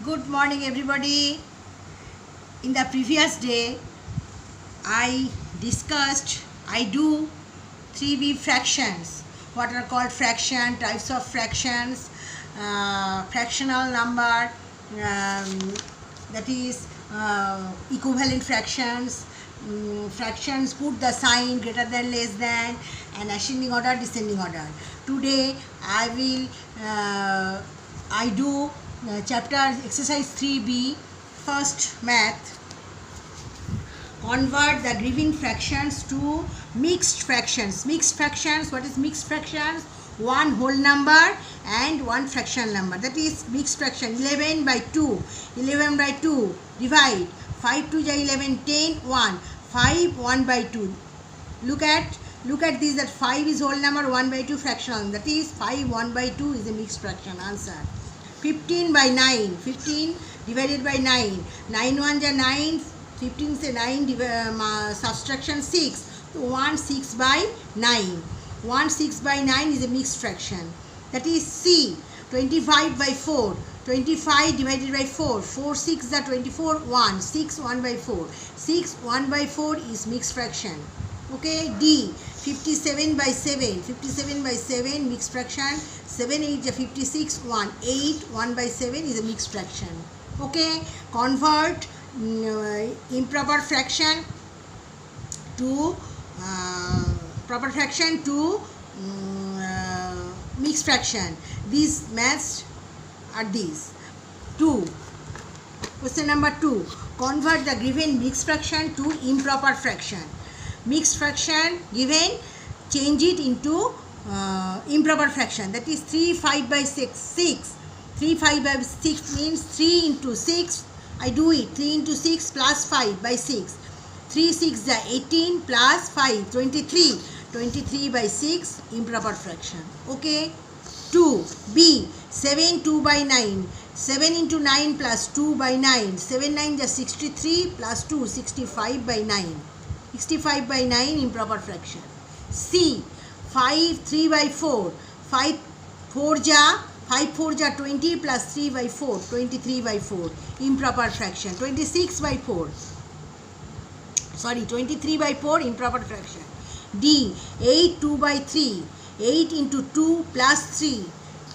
Good morning, everybody. In the previous day, I do 3B fractions. What are called fraction, types of fractions, fractional number, that is equivalent fractions, fractions put the sign greater than, less than, and ascending order, descending order. Today I do chapter exercise 3B, first math. Convert the given fractions to mixed fractions. Mixed fractions, what is mixed fractions? One whole number and one fractional number. That is mixed fraction. 11 by 2. 11 by 2. Divide. 5 2 is 11, 10, 1. 5, 1 by 2. Look at this, that 5 is whole number, 1 by 2 fractional. That is 5, 1 by 2 is a mixed fraction. Answer. 15 by 9. 15 divided by 9. 9 1 is 9. 15 say 9, subtraction 6. So 1 6 by 9. 1 6 by 9 is a mixed fraction. That is C. 25 by 4. 25 divided by 4. 4 6 is 24. 1. 6 1 by 4. 6 1 by 4 is mixed fraction. Okay. D. 57 by 7. 57 by 7 mixed fraction. 7 8 is 56. 1. 8 1 by 7 is a mixed fraction. Okay. Convert improper fraction to proper fraction to mixed fraction. These maths are these. 2. Question number 2. Convert the given mixed fraction to improper fraction. Mixed fraction given, change it into improper fraction. That is 3 5 by 6. 6. 3 5 by 6 means 3 into 6. I do it. 3 into 6 plus 5 by 6. 3 6 is 18 plus 5, 23. 23 by 6, improper fraction. Okay. 2. B. 7 2 by 9. 7 into 9 plus 2 by 9. 7 9 is 63 plus 2, 65 by 9. 65 by 9, improper fraction. C. 5 3 by 4. 5 4 ja 5 4 ja 20 plus 3 by 4, 23 by 4, improper fraction. 26 by 4. Sorry, 23 by 4, improper fraction. D. 8 2 by 3. 8 into 2 plus 3.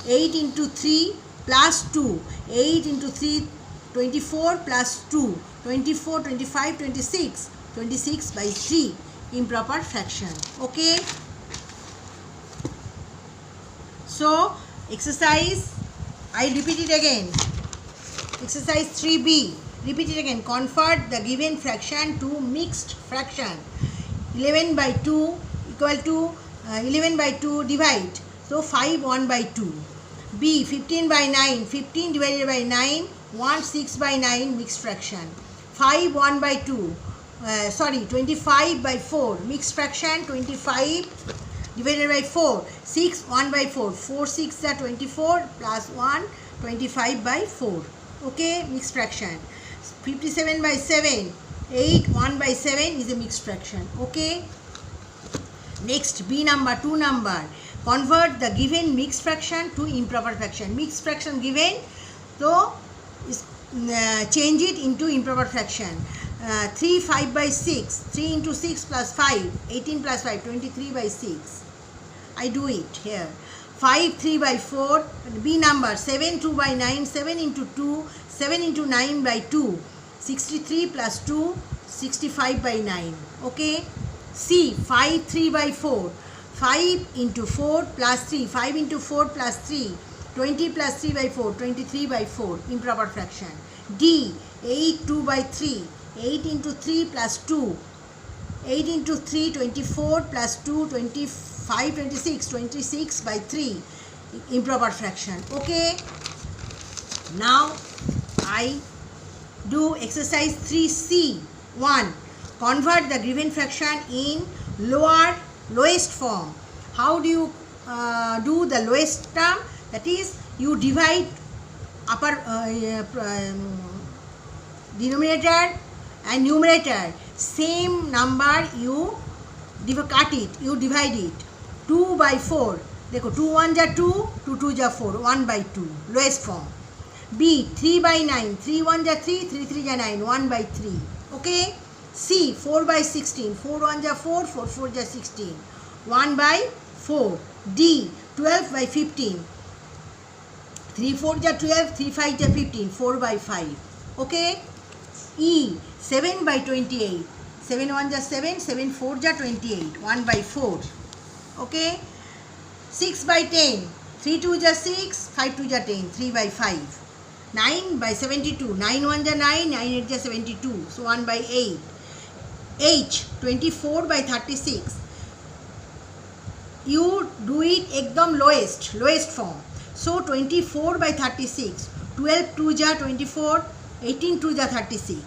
8 into 3 plus 2. 8 into 3, 24 plus 2. 24, 25, 26. 26 by 3, improper fraction. Okay. So, exercise, I repeat it again. Exercise 3B. Repeat it again. Convert the given fraction to mixed fraction. 11 by 2 equal to 11 by 2 divide. So 5 1 by 2. B. 15 by 9. 15 divided by 9. 1 6 by 9 mixed fraction. 5 1 by 2. 25 by 4 mixed fraction. 25 divided by 4. 6 1 by 4. 4 6 is 24 plus 1, 25 by 4. Okay, mixed fraction. 57 by 7. 8 1 by 7 is a mixed fraction. Okay. Next, B number, 2 number. Convert the given mixed fraction to improper fraction. Mixed fraction given, so change it into improper fraction. 3 5 by 6. 3 into 6 plus 5. 18 plus 5. 23 by 6. I do it here. 5 3 by 4. B number. 7 2 by 9. 7 into 2. 7 into 9 by 2. 63 plus 2. 65 by 9. Okay. C. 5 3 by 4. 5 into 4 plus 3. 5 into 4 plus 3. 20 plus 3 by 4. 23 by 4. Improper fraction. D. 8 2 by 3. 8 into 3 plus 2. 8 into 3, 24 plus 2, 25, 26. 26 by 3. Improper fraction. Okay. Now, I do exercise 3C. 1. Convert the given fraction in lowest form. How do you do the lowest term? That is, you divide upper denominator and numerator. Same number you cut it, you divide it. 2 by 4. देखो 2 1 जा 2, 2 2 जा 4, 1 by 2, lowest form. B 3 by 9, 3 1 ja 3, 3 3 ja 9, 1 by 3. Okay. C 4 by 16, 4 1 ja 4, 4 4 ja 16, 1 by 4. D 12 by 15, 3 4 ja 12, 3 5 ja 15, 4 by 5. Okay. E 7 by 28, 7 1 ja 7, 7 4 ja 28, 1 by 4. Okay. 6 by 10, 3 2 ja 6, 5 2 ja 10, 3 by 5. 9 by 72, 9 1 ja 9, 9 8 ja 72, so 1 by 8. H 24 by 36. You do it ekdam lowest form. So 24 by 36, 12 2 ja 24, 18 2 ja 36,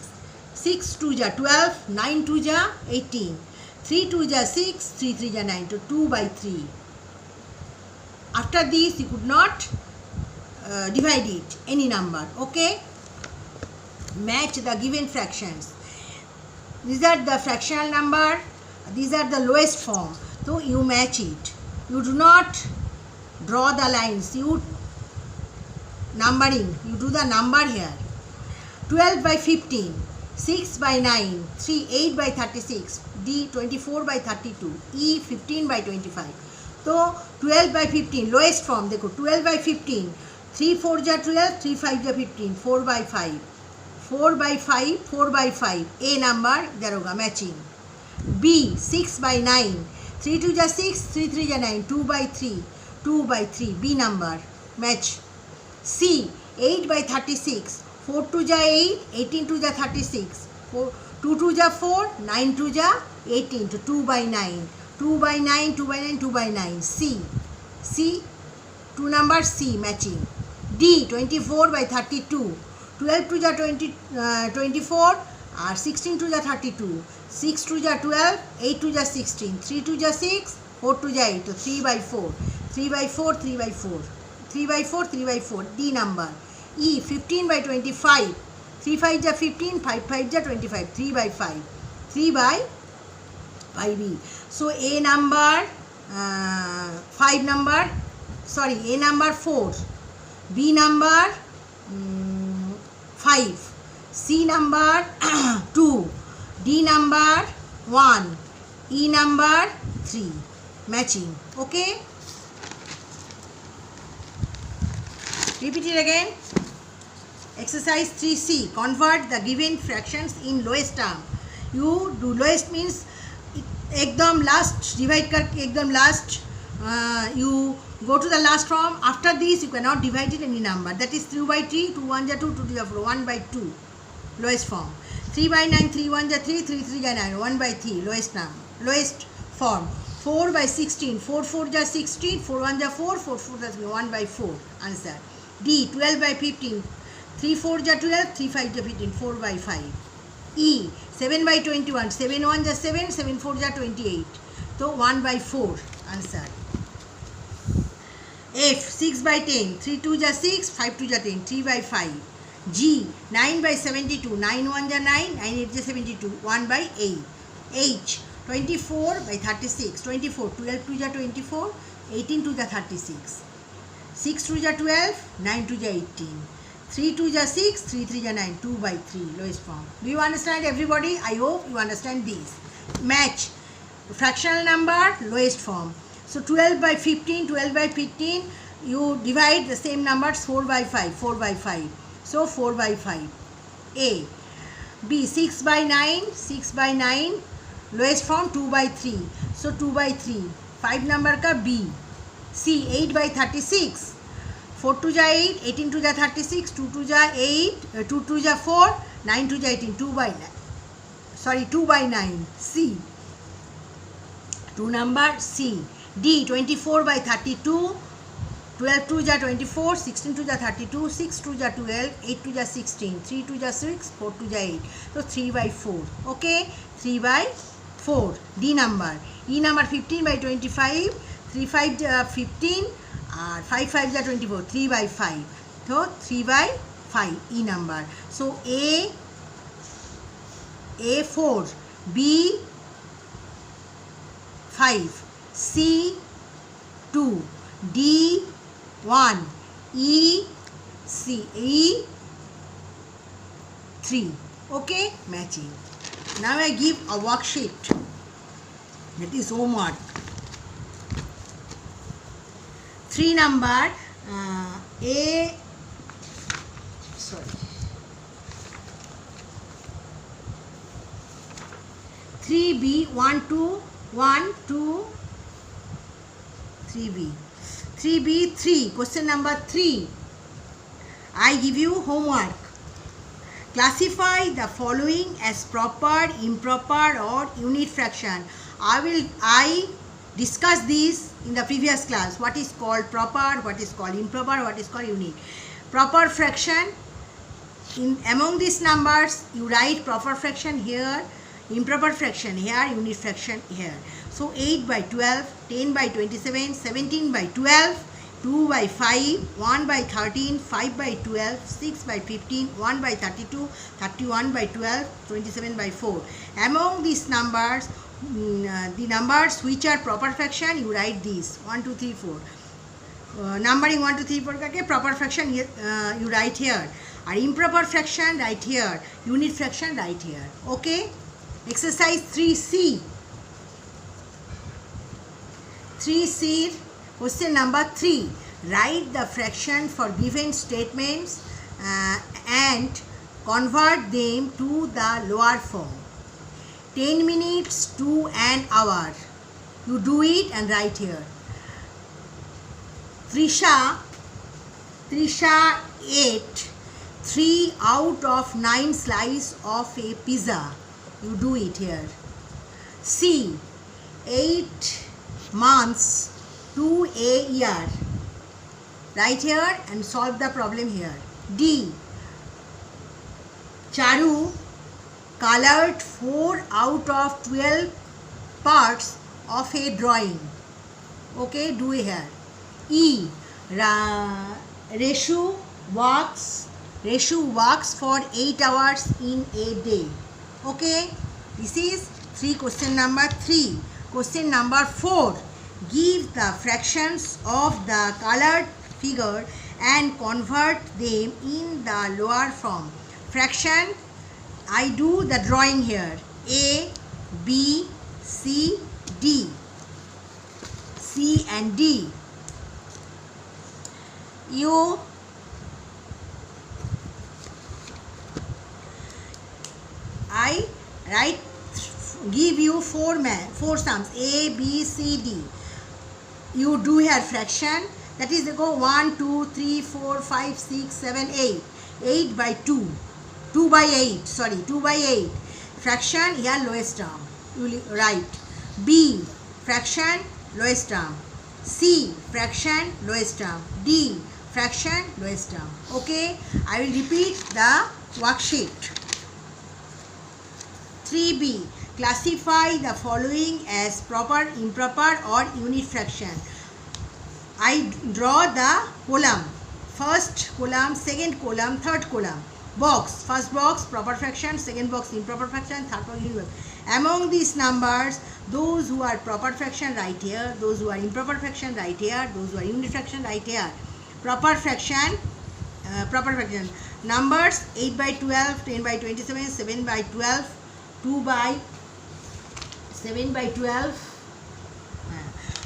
6 2 ja 12, 9 2 ja 18, 3 2 ja 6, 3 3 ja 9, so 2 by 3. After this you could not divide it any number. Okay. Match the given fractions. These are the fractional number, these are the lowest form, so you match it. You do not draw the lines, you numbering, you do the number here. 12 by 15, 6 by 9, 3 8 by 36, D 24 by 32, E 15 by 25. So 12 by 15 lowest form, देखो 12 by 15, 3 4 ja 12, 3 5 ja 15, 4 by 5. 4 by 5, 4 by 5, A number इधर होगा matching. B 6 by 9, 3 2 ja 6, 3 3 ja 9, 2 by 3, 2 by 3, B number match. C 8 by 36, 4 2 ja 8, 18 2 ja 36, 2 2 ja 4, 9 2 ja 18, to 2 by 9, 2 by 9, 2 by 9, 2 by 9. C 2 number C matching. D 24 by 32. 12 to ja 24 और 16 to ja 32, 6 to ja 12, 8 to ja 16, 3 to ja 6, 4 to ja 8, so 3 by 4, 3 by 4, 3 by 4, 3 by 4, 3 by 4, D number. E 15 by 25, 3 5 ja 15, 5 5 ja 25, 3 by 5, 3 by 5E. So A number 5 number, sorry, A number 4, B number 5, C number 2, D number 1, E number 3. Matching. Okay. Repeat it again. Exercise 3C. Convert the given fractions in lowest term. You do lowest means एकदम last, divide करके एकदम last, you go to the last form. After this you cannot divide it any number. That is 3 by 3, 2 1 ja 2, 2 2 ja 4, 1 by 2, lowest form. 3 by 9, 3 1 ja 3, 3 3 ja 9, 1 by 3, lowest form. 4 by 16, 4 4 ja 16, 4 1 ja 4, 4 4 ja 3, 1 by 4. Answer. D 12 by 15, 3 4 ja 12, 3 5 ja 15, 4 by 5. E 7 by 21, 7 1 ja 7, 7 4 ja 28, so 1 by 4. Answer. F 6 by 10, 3 2 ja 6, 5 2 ja 10, 3 by 5. G 9 by 72, 9 1 ja 9, 9 8 ja 72, 1 by 8. H 24 by 36, 24, 12 2 ja 24, 18 2 ja 36, 6 2 ja 12, 9 2 ja 18, 3 2 ja 6, 3 3 ja 9, 2 by 3, lowest form. Do you understand everybody? I hope you understand these. Match fractional number, lowest form. So 12 by 15, 12 by 15, you divide the same numbers 4 by 5, 4 by 5. So 4 by 5. A. B 6 by 9, 6 by 9, lowest form 2 by 3. So 2 by 3. 5 number ka B. C 8 by 36. 4 2 ja 8, 18 2 ja 36, 2 2 ja 8, 2 2 ja 4, 9 2 ja 18, 2 by 9. Sorry, 2 by 9. C. 2 number C. D 24 by 32, 12 2 ja 24, 16 2 ja 32, 6 2 ja 12, 8 2 ja 16, 3 2 ja 6, 4 2 ja 8. So 3 by 4. Okay, 3 by 4. D number. E number 15 by 25, 3 5 ja 15, 5 5 ja 24, 3 by 5. So 3 by 5. E number. So A 4, B 5, C 2, D 1, E C E 3. Okay, matching. Now I give a worksheet, that is homework. 3 number A, sorry, 3B 1 2 1 2 3B 3B 3, question number 3. I give you homework. Classify the following as proper, improper or unit fraction. I discussed this in the previous class. What is called proper, what is called improper, what is called unit. Proper fraction, among these numbers you write proper fraction here, improper fraction here, unit fraction here. So 8 by 12, 10 by 27, 17 by 12, 2 by 5, 1 by 13, 5 by 12, 6 by 15, 1 by 32, 31 by 12, 27 by 4. Among these numbers, the numbers which are proper fraction, you write these 1 2 3 4. Numbering 1 2 3 4 kake proper fraction you write here, or improper fraction right here, unit fraction right here. Okay, exercise 3C. 3C, question number 3. Write the fraction for given statements and convert them to the lower form. 10 minutes to an hour. You do it and write here. Trisha ate 3 out of 9 slices of a pizza. You do it here. C, 8 months to a year. Write here and solve the problem here. D, Charu colored 4 out of 12 parts of a drawing. Okay, do here. E, Reshu works for 8 hours in a day. Okay, this is question number 3. Question number 4. Give the fractions of the colored figure and convert them in the lower form. Fraction, I do the drawing here. A, B, C, D. C and D. I give you four sums A, B, C, D. You do here fraction, that is go 1 2 3 4 5 6 7 8. 8 by 2, 2 by 8, sorry, 2 by 8. Fraction here lowest term, you write. B, fraction lowest term. C, fraction lowest term. D, fraction lowest term. Okay, I will repeat the worksheet. 3B, classify the following as proper, improper or unit fraction. I draw the column. First column, second column, third column. Box, first box proper fraction, second box improper fraction, third box unit. Among these numbers, those who are proper fraction right here, those who are improper fraction right here, those who are unit fraction right here. Proper fraction, numbers 8 by 12, 10 by 27, 7 by 12, 2 by 7 by 12,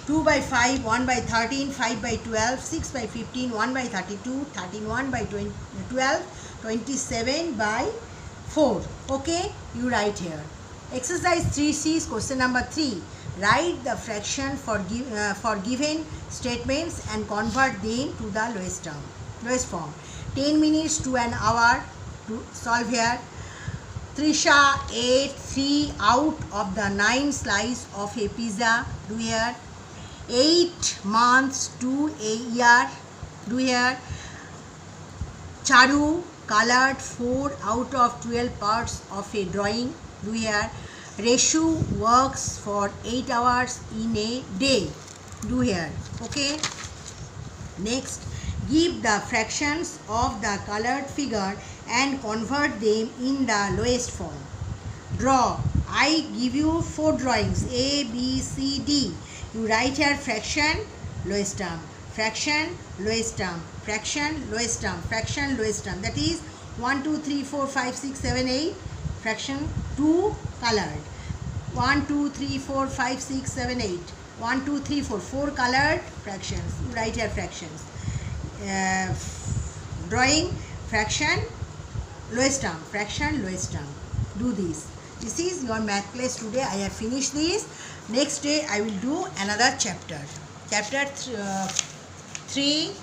2 by 5, 1 by 13, 5 by 12, 6 by 15, 1 by 32, 31 by 12, 27 by 4. Okay, you write here. Exercise 3C is question number 3. Write the fraction for given statements and convert them to the lowest form. 10 minutes to an hour to solve here. Trisha ate 3 out of the 9 slices of a pizza. Do here. 8 months to a year. Do here. Charu colored 4 out of 12 parts of a drawing. Do here. Reshu works for 8 hours in a day. Do here. Okay. Next, give the fractions of the colored figure and convert them in the lowest form. Draw. I give you 4 drawings A, B, C, D. You write here fraction, lowest term. fraction, lowest term, fraction, lowest term, fraction, lowest term. That is 1, 2, 3, 4, 5, 6, 7, 8. Fraction 2 colored. 1, 2, 3, 4, 5, 6, 7, 8. 1, 2, 3, 4. 4 colored fractions. You write here fractions. Drawing fraction, lowest term, fraction, lowest term. Do this. This is your math class today. I have finished this. Next day I will do another chapter. Chapter 3D.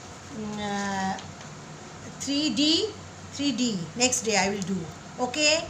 Next day I will do. Okay.